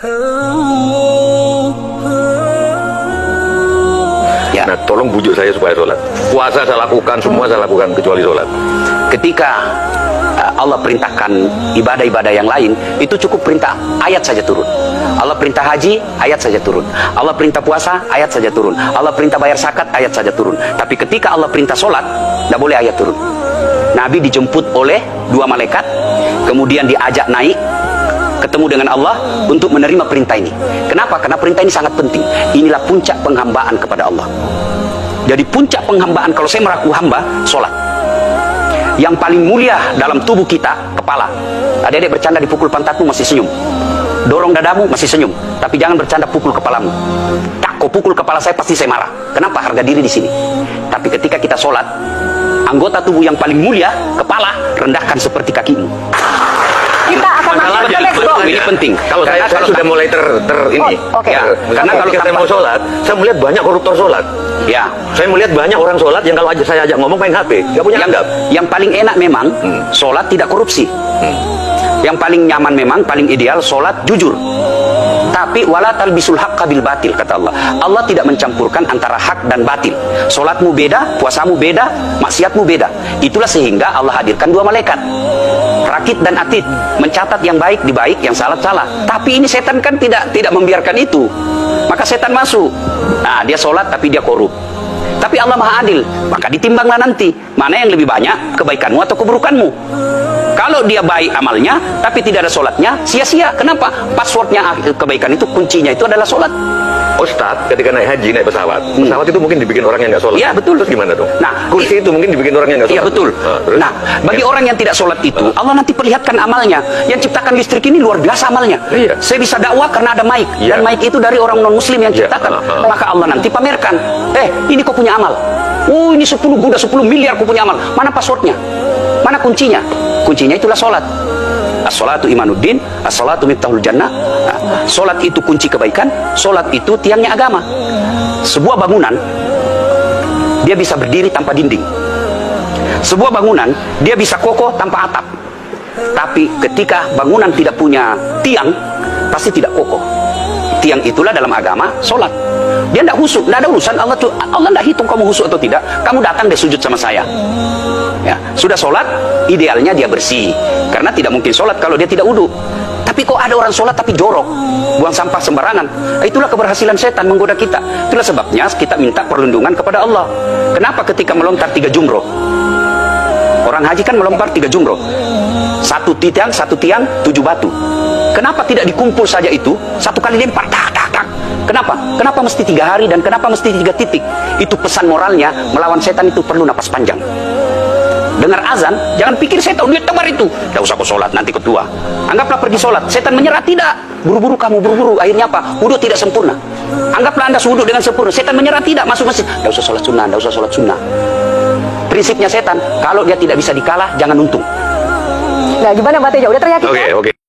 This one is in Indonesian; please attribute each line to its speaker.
Speaker 1: Ya.
Speaker 2: Nah, tolong bujuk saya supaya sholat. Puasa saya lakukan, semua saya lakukan kecuali sholat.
Speaker 1: Ketika Allah perintahkan ibadah-ibadah yang lain, itu cukup perintah ayat saja turun. Allah perintah haji, ayat saja turun. Allah perintah puasa, ayat saja turun. Allah perintah bayar zakat, ayat saja turun. Tapi ketika Allah perintah sholat, tidak boleh ayat turun. Nabi dijemput oleh dua malaikat, kemudian diajak naik, ketemu dengan Allah untuk menerima perintah ini. Kenapa? Karena perintah ini sangat penting. Inilah puncak penghambaan kepada Allah. Jadi puncak penghambaan, kalau saya meraku hamba, sholat. Yang paling mulia dalam tubuh kita, kepala. Adik-adik bercanda dipukul pantatmu masih senyum. Dorong dadamu masih senyum. Tapi jangan bercanda pukul kepalamu. Tak, kau pukul kepala saya pasti saya marah. Kenapa? Harga diri di sini. Tapi ketika kita sholat, anggota tubuh yang paling mulia, kepala, rendahkan seperti kakimu.
Speaker 3: Kita akan masuk ke next block.
Speaker 1: Ini penting.
Speaker 2: Kalau saya sudah mulai ini.
Speaker 3: Oke.
Speaker 2: Ya,
Speaker 1: Karena kalau
Speaker 2: ketika saya mau sholat, saya melihat banyak koruptor sholat.
Speaker 1: Ya,
Speaker 2: Saya melihat banyak orang sholat yang kalau saya ajak ngomong main HP, nggak punya adab.
Speaker 1: yang paling enak memang sholat tidak korupsi. Yang paling nyaman memang, paling ideal sholat jujur. Tapi wala talbisul haqqa bil batil, kata Allah. Allah tidak mencampurkan antara hak dan batil. Sholatmu beda, puasamu beda, maksiatmu beda. Itulah sehingga Allah hadirkan dua malaikat, rakit dan atid, mencatat yang baik di baik, yang salah salah. Tapi ini setan kan tidak membiarkan itu. Maka setan masuk. Nah, dia sholat tapi dia korup. Tapi Allah Maha Adil, maka ditimbanglah nanti mana yang lebih banyak, kebaikanmu atau keburukanmu. Kalau dia baik amalnya tapi tidak ada sholatnya, sia-sia. Kenapa? Passwordnya kebaikan itu, kuncinya itu adalah sholat.
Speaker 2: Ustadz, ketika naik haji, naik pesawat, pesawat itu mungkin dibikin orang yang nggak sholat.
Speaker 1: Iya, betul.
Speaker 2: Terus gimana dong?
Speaker 1: Nah,
Speaker 2: kursi itu mungkin dibikin orang yang nggak sholat.
Speaker 1: Iya, betul.
Speaker 2: Terus?
Speaker 1: Nah, bagi orang yang tidak sholat itu, Allah nanti perlihatkan amalnya. Yang ciptakan listrik ini luar biasa amalnya.
Speaker 2: Iya.
Speaker 1: Saya bisa dakwah karena ada mic.
Speaker 2: Iya.
Speaker 1: Dan mic itu dari orang non-muslim yang
Speaker 2: Iya.
Speaker 1: ciptakan. Maka Allah nanti pamerkan. Ini kau punya amal. Ini 10 miliar kau punya amal. Mana passwordnya? Mana kuncinya? Kuncinya itulah sholat. As-sholatu imanuddin, as-sholatu miftahul jannah. Sholat itu kunci kebaikan, sholat itu tiangnya agama. Sebuah bangunan, dia bisa berdiri tanpa dinding. Sebuah bangunan, dia bisa kokoh tanpa atap. Tapi ketika bangunan tidak punya tiang, pasti tidak kokoh. Tiang itulah dalam agama, sholat. Dia tidak husuk, tidak ada urusan Allah tuh. Allah tidak hitung kamu husuk atau tidak. Kamu datang deh sujud sama saya. Ya, sudah sholat, idealnya dia bersih. Karena tidak mungkin sholat kalau dia tidak wudhu. Tapi kok ada orang sholat tapi jorok, buang sampah sembarangan. Itulah keberhasilan setan menggoda kita. Itulah sebabnya kita minta perlindungan kepada Allah. Kenapa ketika melontar 3 jumroh? Orang haji kan melontar 3 jumroh. Satu tiang, 7 batu. Kenapa tidak dikumpul saja itu? Satu kali lempar, tak, tak, tak. Kenapa? Kenapa mesti 3 hari dan kenapa mesti 3 titik? Itu pesan moralnya, melawan setan itu perlu napas panjang. Dengar azan, jangan pikir setan, lihat tebar itu. Tidak usah kau sholat, nanti kau tua. Anggaplah pergi sholat, setan menyerah, tidak. Buru-buru kamu, buru-buru. Akhirnya apa? Wudhu tidak sempurna. Anggaplah anda wudhu dengan sempurna. Setan menyerah, tidak. Masuk masjid, tidak usah sholat sunnah, tidak usah sholat sunnah. Prinsipnya setan, kalau dia tidak bisa dikalah, jangan untung.
Speaker 3: Nah, gimana Mbak Teja? Udah teryakin?
Speaker 2: Oke.